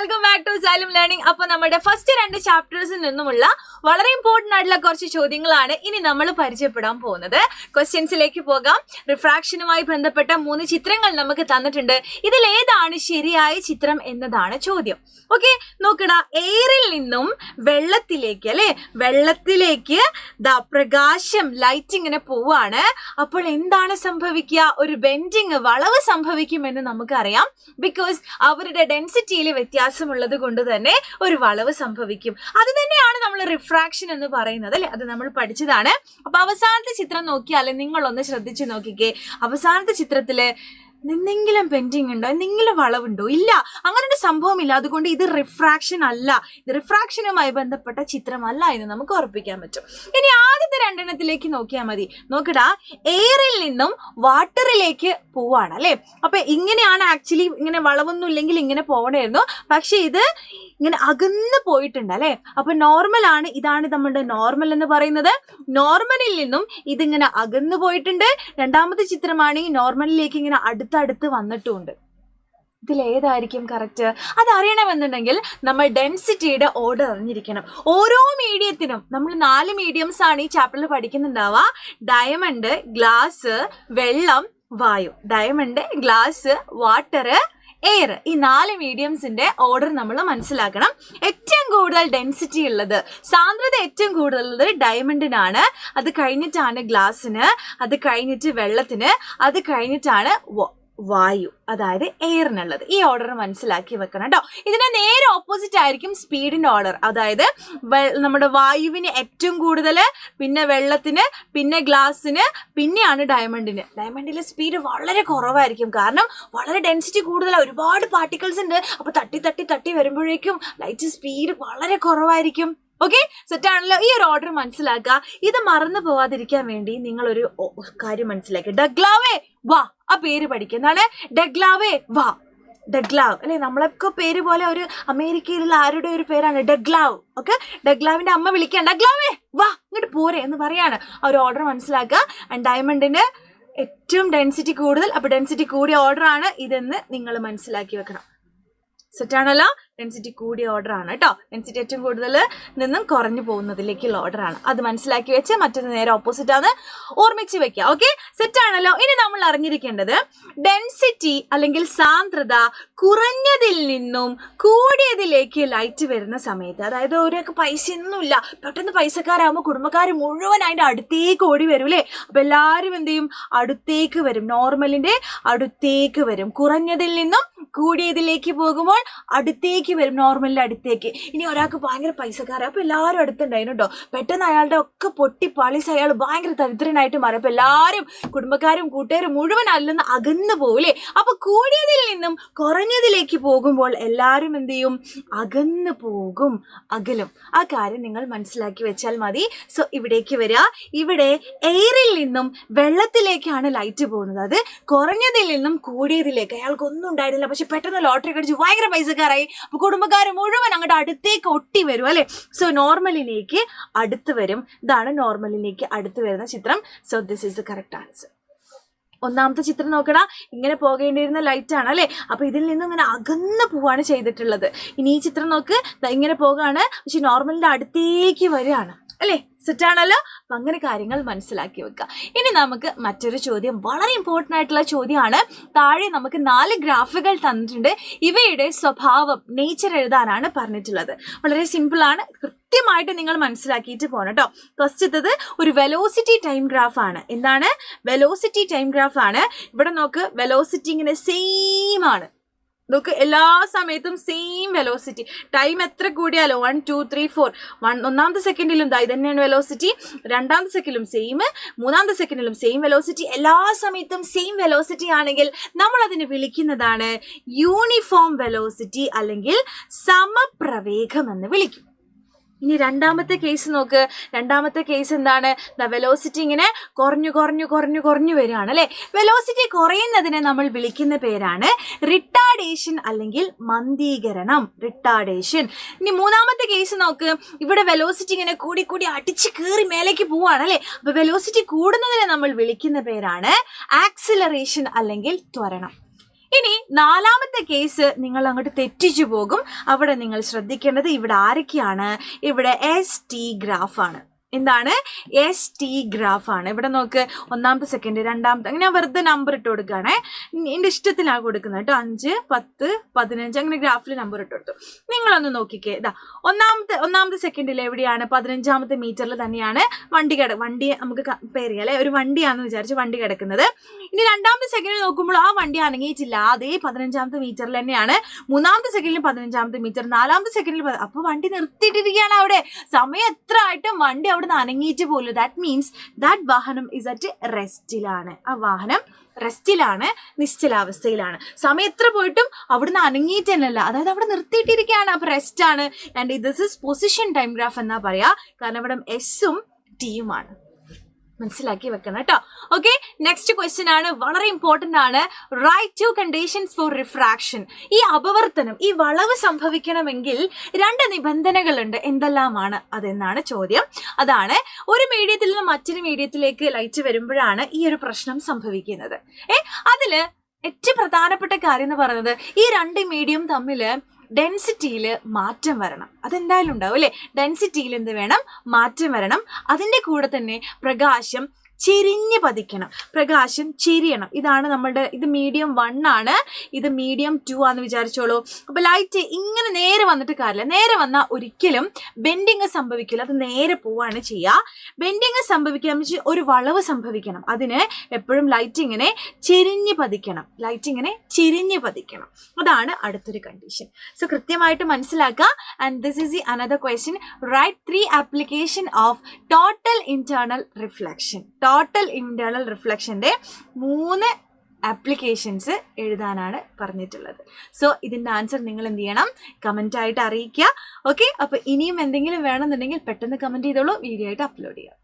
Welcome back to Xylem learning. അപ്പൊ നമ്മുടെ first 2 ചാപ്റ്റേഴ്സിൽ നിന്നുമുള്ള വളരെ ഇമ്പോർട്ടന്റ് ആയിട്ടുള്ള കുറച്ച് ചോദ്യങ്ങളാണ് ഇനി നമ്മൾ പരിചയപ്പെടാൻ പോകുന്നത്. ക്വസ്റ്റ്യൻസിലേക്ക് പോകാം. റിഫ്രാക്ഷനുമായി ബന്ധപ്പെട്ട 3 ചിത്രങ്ങൾ നമുക്ക് തന്നിട്ടുണ്ട്. ഇതിൽ ഏതാണ് ശരിയായ ചിത്രം എന്നതാണ് ചോദ്യം. ഓക്കെ, നോക്കടാ. എയറിൽ നിന്നും വെള്ളത്തിലേക്ക്, അല്ലെ, വെള്ളത്തിലേക്ക് പ്രകാശം ലൈറ്റ് ഇങ്ങനെ പോവാണ്. അപ്പോൾ എന്താണ് സംഭവിക്കുക? ഒരു ബെൻഡിങ്, വളവ് സംഭവിക്കുമെന്ന് നമുക്കറിയാം. ബിക്കോസ് അവരുടെ ഡെൻസിറ്റിയിൽ വ്യത്യാസമുള്ളത് കൊണ്ട് തന്നെ ഒരു വളവ് സംഭവിക്കും. അത് തന്നെയാണ് നമ്മൾ റിഫ്രാക്ഷൻ എന്ന് പറയുന്നത്, അല്ലെ? അത് നമ്മൾ പഠിച്ചതാണ്. അപ്പൊ അവസാനത്തെ ചിത്രം നോക്കിയാൽ നിങ്ങളൊന്ന് ശ്രദ്ധിച്ചു നോക്കിക്കേ. അവസാനത്തെ ചിത്രത്തില് എന്തെങ്കിലും പെൻഡിങ് ഉണ്ടോ? എന്തെങ്കിലും വളവുണ്ടോ? ഇല്ല, അങ്ങനെ ഒരു സംഭവമില്ല. അതുകൊണ്ട് ഇത് റിഫ്രാക്ഷൻ അല്ല, ഇത് റിഫ്രാക്ഷനുമായി ബന്ധപ്പെട്ട ചിത്രമല്ല എന്ന് നമുക്ക് ഉറപ്പിക്കാൻ പറ്റും. ഇനി ആദ്യത്തെ 2 നോക്കിയാൽ മതി. നോക്കടാ, എയറിൽ നിന്നും വാട്ടറിലേക്ക് പോവാണ്, അല്ലെ? അപ്പൊ ഇങ്ങനെയാണ് ആക്ച്വലി. ഇങ്ങനെ വളവൊന്നും ഇല്ലെങ്കിൽ ഇങ്ങനെ പോകണമായിരുന്നു. പക്ഷെ ഇത് ഇങ്ങനെ അകന്ന് പോയിട്ടുണ്ട്, അല്ലെ? അപ്പൊ നോർമൽ ആണ്. ഇതാണ് നമ്മുടെ നോർമൽ എന്ന് പറയുന്നത്. നോർമലിൽ നിന്നും ഇതിങ്ങനെ അകന്നു പോയിട്ടുണ്ട്. രണ്ടാമത്തെ ചിത്രമാണ് ഈ നോർമലിലേക്ക് ഇങ്ങനെ അടുത്തടുത്ത് വന്നിട്ടുമുണ്ട്. ഇതിലേതായിരിക്കും കറക്റ്റ്? അതറിയണമെന്നുണ്ടെങ്കിൽ നമ്മൾ ഡെൻസിറ്റിയുടെ ഓർഡർ അറിഞ്ഞിരിക്കണം. ഓരോ മീഡിയത്തിനും നമ്മൾ 4 മീഡിയംസ് ആണ് ഈ ചാപ്റ്ററിൽ പഠിക്കുന്നുണ്ടാവുക. ഡയമണ്ട്, ഗ്ലാസ്, വെള്ളം, വായു. Diamond, glass, water, air. ഈ 4 മീഡിയംസിന്റെ ഓർഡർ നമ്മൾ മനസ്സിലാക്കണം. ഏറ്റവും കൂടുതൽ ഡെൻസിറ്റി ഉള്ളത്, സാന്ദ്രത ഏറ്റവും കൂടുതലുള്ളത് ഡയമണ്ടിനാണ്. അത് കഴിഞ്ഞിട്ടാണ് ഗ്ലാസിന്, അത് കഴിഞ്ഞിട്ട് വെള്ളത്തിന്, അത് കഴിഞ്ഞിട്ടാണ് വായു, അതായത് എയറിനുള്ളത്. ഈ ഓർഡർ മനസ്സിലാക്കി വെക്കണം കേട്ടോ. ഇതിന്റെ നേരെ ഓപ്പോസിറ്റ് ആയിരിക്കും സ്പീഡിന്റെ ഓർഡർ. അതായത് നമ്മുടെ വായുവിന് ഏറ്റവും കൂടുതൽ, പിന്നെ വെള്ളത്തിന്, പിന്നെ ഗ്ലാസിന്, പിന്നെയാണ് ഡയമണ്ടിന്. ഡയമണ്ടിലെ സ്പീഡ് വളരെ കുറവായിരിക്കും. കാരണം വളരെ ഡെൻസിറ്റി കൂടുതലാണ്, ഒരുപാട് പാർട്ടിക്കിൾസ് ഉണ്ട്. അപ്പൊ തട്ടി തട്ടി തട്ടി വരുമ്പോഴേക്കും ലൈറ്റ് സ്പീഡ് വളരെ കുറവായിരിക്കും. ഓക്കെ, സെറ്റാണല്ലോ? ഈ ഒരു ഓർഡർ മനസ്സിലാക്കുക. ഇത് മറന്നു പോവാതിരിക്കാൻ വേണ്ടി നിങ്ങളൊരു കാര്യം മനസ്സിലാക്കുക. ഡഗ്ലാവേ വാ, ആ പേര് പഠിക്കുക. എന്താണ്? ഡഗ്ലാവേ വാ. ഡഗ്ലാവ്, അല്ലെ? നമ്മളൊക്കെ പേര് പോലെ ഒരു അമേരിക്കയിലുള്ള ആരുടെ ഒരു പേരാണ് ഡഗ്ലാവ്. ഓക്കെ, ഡഗ്ലാവിന്റെ അമ്മ വിളിക്കാൻ ഡഗ്ലാവേ വാ ഇങ്ങോട്ട് പോരെ എന്ന് പറയാണ്. ആ ഒരു ഓർഡർ മനസ്സിലാക്കുക. ആൻഡ് ഡയമണ്ടിന് ഏറ്റവും ഡെൻസിറ്റി കൂടുതൽ, അപ്പൊ ഡെൻസിറ്റി കൂടിയ ഓർഡർ ആണ് ഇതെന്ന് നിങ്ങൾ മനസ്സിലാക്കി വെക്കണം. സെറ്റാണല്ലോ? ഡെൻസിറ്റി കൂടിയ ഓർഡർ ആണ് കേട്ടോ. ഡെൻസിറ്റി ഏറ്റവും കൂടുതൽ നിന്നും കുറഞ്ഞു പോകുന്നതിലേക്കുള്ള ഓർഡർ ആണ്. അത് മനസ്സിലാക്കി വെച്ച് മറ്റൊന്ന് നേരെ ഓപ്പോസിറ്റ് ആണ് ഓർമ്മിച്ച് വെക്കുക. ഓക്കെ, സെറ്റാണല്ലോ? ഇനി നമ്മൾ അറിഞ്ഞിരിക്കേണ്ടത് ഡെൻസിറ്റി അല്ലെങ്കിൽ സാന്ദ്രത കുറഞ്ഞതിൽ നിന്നും കൂടിയതിലേക്ക് ലൈറ്റ് വരുന്ന സമയത്ത്, അതായത് ഒരൊക്കെ പൈസയൊന്നുമില്ല, പെട്ടെന്ന് പൈസക്കാരാകുമ്പോൾ കുടുംബക്കാർ മുഴുവൻ അതിൻ്റെ അടുത്തേക്ക് ഓടി വരും, അല്ലേ? അപ്പൊ എല്ലാവരും എന്ത് ചെയ്യും? അടുത്തേക്ക് വരും, നോർമലിന്റെ അടുത്തേക്ക് വരും. കുറഞ്ഞതിൽ നിന്നും കൂടിയതിലേക്ക് പോകുമ്പോൾ അടുത്തേക്ക് വരും, നോർമലിന്റെ അടുത്തേക്ക്. ഇനി ഒരാൾക്ക് ഭയങ്കര പൈസക്കാരാണ്, അപ്പൊ എല്ലാവരും അടുത്തുണ്ടായിരുന്നു കേട്ടോ. പെട്ടെന്ന് അയാളുടെ ഒക്കെ പൊട്ടി പാളിസ്, അയാൾ ഭയങ്കര ദരിദ്രനായിട്ട് മാറും. അപ്പൊ എല്ലാവരും, കുടുംബക്കാരും കൂട്ടുകാരും മുഴുവൻ അല്ലെന്ന് അകന്നു പോകൂലേ? അപ്പൊ കൂടിയതിൽ നിന്നും കുറഞ്ഞതിലേക്ക് പോകുമ്പോൾ എല്ലാവരും എന്ത് ചെയ്യും? അകന്നു പോകും, അകലും. ആ കാര്യം നിങ്ങൾ മനസ്സിലാക്കി വെച്ചാൽ മതി. സോ ഇവിടേക്ക് വരിക. ഇവിടെ എയറിൽ നിന്നും വെള്ളത്തിലേക്കാണ് ലൈറ്റ് പോകുന്നത്. അത് കുറഞ്ഞതിൽ നിന്നും കൂടിയതിലേക്ക്. അയാൾക്കൊന്നും ഉണ്ടായിരുന്നില്ല, പക്ഷെ പെട്ടെന്ന് ലോട്ടറി അടിച്ച് ഭയങ്കര പൈസക്കാരായി. അപ്പൊ കുടുംബക്കാർ മുഴുവൻ അങ്ങോട്ട് അടുത്തേക്ക് ഒട്ടി വരും, അല്ലെ? സോ നോർമലിലേക്ക് അടുത്ത് വരും. ഇതാണ് നോർമലിലേക്ക് അടുത്ത് വരുന്ന ചിത്രം. So this is the correct answer. ഒന്നാമത്തെ ചിത്രം നോക്കടാ, ഇങ്ങനെ പോകേണ്ടിയിരുന്ന ലൈറ്റ് ആണ്, അല്ലെ? അപ്പൊ ഇതിൽ നിന്നും ഇങ്ങനെ അകന്ന് പോവാണ് ചെയ്തിട്ടുള്ളത്. ഇനി ഈ ചിത്രം നോക്ക്, ഇങ്ങനെ പോകാണ്, പക്ഷെ നോർമലിന്റെ അടുത്തേക്ക് വരികയാണ്, അല്ലെ? സെറ്റാണല്ലോ? അപ്പൊ അങ്ങനെ കാര്യങ്ങൾ മനസ്സിലാക്കി വെക്കുക. ഇനി നമുക്ക് മറ്റൊരു ചോദ്യം, വളരെ ഇമ്പോർട്ടൻ്റ് ആയിട്ടുള്ള ചോദ്യമാണ്. താഴെ നമുക്ക് 4 ഗ്രാഫുകൾ തന്നിട്ടുണ്ട്. ഇവയുടെ സ്വഭാവം, നേച്ചർ എഴുതാനാണ് പറഞ്ഞിട്ടുള്ളത്. വളരെ സിമ്പിൾ ആണ്, കൃത്യമായിട്ട് നിങ്ങൾ മനസ്സിലാക്കിയിട്ട് പോകണം കേട്ടോ. ഫസ്റ്റത്തത് ഒരു വെലോസിറ്റി ടൈം ഗ്രാഫ് ആണ്. എന്താണ്? വെലോസിറ്റി ടൈം ഗ്രാഫ് ആണ്. ഇവിടെ നോക്ക്, വെലോസിറ്റി ഇങ്ങനെ സെയിം ആണ്. നോക്ക്, എല്ലാ സമയത്തും സെയിം വെലോസിറ്റി. ടൈം എത്ര കൂടിയാലോ 1 2 3 4 ഒന്നാമത്തെ സെക്കൻഡിലും ഇത് തന്നെയാണ് വെലോസിറ്റി, രണ്ടാമത്തെ സെക്കൻഡിലും സെയിം, മൂന്നാമത്തെ സെക്കൻഡിലും സെയിം വെലോസിറ്റി. എല്ലാ സമയത്തും സെയിം വെലോസിറ്റി ആണെങ്കിൽ നമ്മൾ അതിനെ വിളിക്കുന്നതാണ് യൂണിഫോം വെലോസിറ്റി അല്ലെങ്കിൽ സമപ്രവേഗം എന്ന് വിളിക്കും. ഇനി രണ്ടാമത്തെ കേസ് നോക്ക്. രണ്ടാമത്തെ കേസ് എന്താണ്? വെലോസിറ്റി ഇങ്ങനെ കുറഞ്ഞു വരികയാണ്, അല്ലെ? വെലോസിറ്റി കുറയുന്നതിനെ നമ്മൾ വിളിക്കുന്ന പേരാണ് റിട്ടാർഡേഷൻ അല്ലെങ്കിൽ മന്ദീകരണം, റിട്ടാർഡേഷൻ. ഇനി മൂന്നാമത്തെ കേസ് നോക്ക്. ഇവിടെ വെലോസിറ്റി ഇങ്ങനെ കൂടി അടിച്ച് കയറി മേലേക്ക് പോവാണ്, അല്ലെ? അപ്പൊ വെലോസിറ്റി കൂടുന്നതിനെ നമ്മൾ വിളിക്കുന്ന പേരാണ് ആക്സിലറേഷൻ അല്ലെങ്കിൽ ത്വരണം. ഇനി നാലാമത്തെ കേസ് നിങ്ങൾ അങ്ങോട്ട് തെറ്റിച്ചു പോകും. അവിടെ നിങ്ങൾ ശ്രദ്ധിക്കേണ്ടത് ഇവിടെ ആരൊക്കെയാണ്? ഇവിടെ ST ഗ്രാഫാണ്. എന്താണ്? ST ഗ്രാഫാണ്. ഇവിടെ നോക്ക്, ഒന്നാമത്തെ സെക്കൻഡ്, രണ്ടാമത്തെ, അങ്ങനെ ഞാൻ വെറുതെ നമ്പർ ഇട്ട് കൊടുക്കുകയാണേ. എൻ്റെ ഇഷ്ടത്തിലാണ് കൊടുക്കുന്നത് കേട്ടോ. 5, 10, 15 അങ്ങനെ ഗ്രാഫിൽ നമ്പർ ഇട്ട് കൊടുത്തു. നിങ്ങളൊന്ന് നോക്കിക്കേ. ഇതാ ഒന്നാമത്തെ സെക്കൻഡിൽ എവിടെയാണ്? 15ാമത്തെ മീറ്ററിൽ തന്നെയാണ് വണ്ടി നമുക്ക് പേരിയല്ലേ, ഒരു വണ്ടിയാണെന്ന് വിചാരിച്ച് വണ്ടി കിടക്കുന്നത്. ഇനി രണ്ടാമത്തെ സെക്കൻഡിൽ നോക്കുമ്പോൾ ആ വണ്ടി അനങ്ങിയിട്ടില്ല, അതേ 15ാമത്തെ മീറ്ററിൽ തന്നെയാണ്. മൂന്നാമത്തെ സെക്കൻഡിൽ 15ാമത്തെ മീറ്റർ, നാലാമത്തെ സെക്കൻഡിൽ അപ്പോൾ വണ്ടി നിർത്തിയിട്ടിരിക്കുകയാണ് അവിടെ. സമയം എത്ര ആയിട്ടും വണ്ടി അവിടെ നിന്ന് അനങ്ങിയിട്ട് പോലും. ദാറ്റ് മീൻസ് ദാറ്റ് വാഹനം ഇസ് അറ്റ് റെസ്റ്റിലാണ്. ആ വാഹനം റെസ്റ്റിലാണ്, നിശ്ചലാവസ്ഥയിലാണ്. സമയം എത്ര പോയിട്ടും അവിടുന്ന് അനങ്ങിയിട്ട് തന്നെയല്ല, അതായത് അവിടെ നിർത്തിയിട്ടിരിക്കുകയാണ്. അപ്പൊ റെസ്റ്റ് ആണ്. And this is position time graph എന്നാ പറയാ. കാരണം ഇവിടെ എസും ടിയുമാണ്. മനസ്സിലാക്കി വെക്കണം കേട്ടോ. ഓക്കെ, നെക്സ്റ്റ് ക്വസ്റ്റ്യൻ ആണ്, വളരെ ഇമ്പോർട്ടന്റ് ആണ്. Right 2 conditions for refraction. ഈ അപവർത്തനം, ഈ വളവ് സംഭവിക്കണമെങ്കിൽ 2 നിബന്ധനകളുണ്ട്. എന്തെല്ലാമാണ് അതെന്നാണ് ചോദ്യം. അതാണ്, ഒരു മീഡിയത്തിൽ നിന്ന് മറ്റൊരു മീഡിയത്തിലേക്ക് ലൈറ്റ് വരുമ്പോഴാണ് ഈ ഒരു പ്രശ്നം സംഭവിക്കുന്നത്. അതില് ഏറ്റവും പ്രധാനപ്പെട്ട കാര്യം എന്ന് പറയുന്നത്, ഈ 2 മീഡിയം തമ്മിൽ ഡെൻസിറ്റിയിൽ മാറ്റം വരണം. അതെന്തായാലും ഉണ്ടാവും അല്ലേ? ഡെൻസിറ്റിയിൽ എന്ത് വേണം? മാറ്റം വരണം. അതിൻ്റെ കൂടെ തന്നെ പ്രകാശം ചെരിഞ്ഞ് പതിക്കണം, പ്രകാശം ചെരിയണം. ഇതാണ് നമ്മളുടെ, ഇത് മീഡിയം 1 ആണ്, ഇത് മീഡിയം 2 ആണെന്ന് വിചാരിച്ചോളൂ. അപ്പോൾ ലൈറ്റ് ഇങ്ങനെ നേരെ വന്നിട്ട് കാര്യമില്ല. നേരെ വന്നാൽ ഒരിക്കലും ബെൻഡിങ് സംഭവിക്കില്ല, അത് നേരെ പോവാണ് ചെയ്യുക. ബെൻഡിങ് സംഭവിക്കാൻ ഒരു വളവ് സംഭവിക്കണം. അതിന് എപ്പോഴും ലൈറ്റ് ഇങ്ങനെ ചെരിഞ്ഞ് പതിക്കണം, അതാണ് അടുത്തൊരു കണ്ടീഷൻ. സോ കൃത്യമായിട്ട് മനസ്സിലാക്കുക. And this is the another question. Right 3 application of total internal reflection. Total internal റിഫ്ലക്ഷന്റെ 3 ആപ്ലിക്കേഷൻസ് എഴുതാനാണ് പറഞ്ഞിട്ടുള്ളത്. സോ ഇതിന്റെ ആൻസർ നിങ്ങൾ എന്ത് ചെയ്യണം? കമന്റ് ആയിട്ട് അറിയിക്കുക. ഓക്കെ, അപ്പൊ ഇനിയും എന്തെങ്കിലും വേണമെന്നുണ്ടെങ്കിൽ പെട്ടെന്ന് കമന്റ് ചെയ്തോളൂ, വീഡിയോ ആയിട്ട് അപ്ലോഡ് ചെയ്യാം.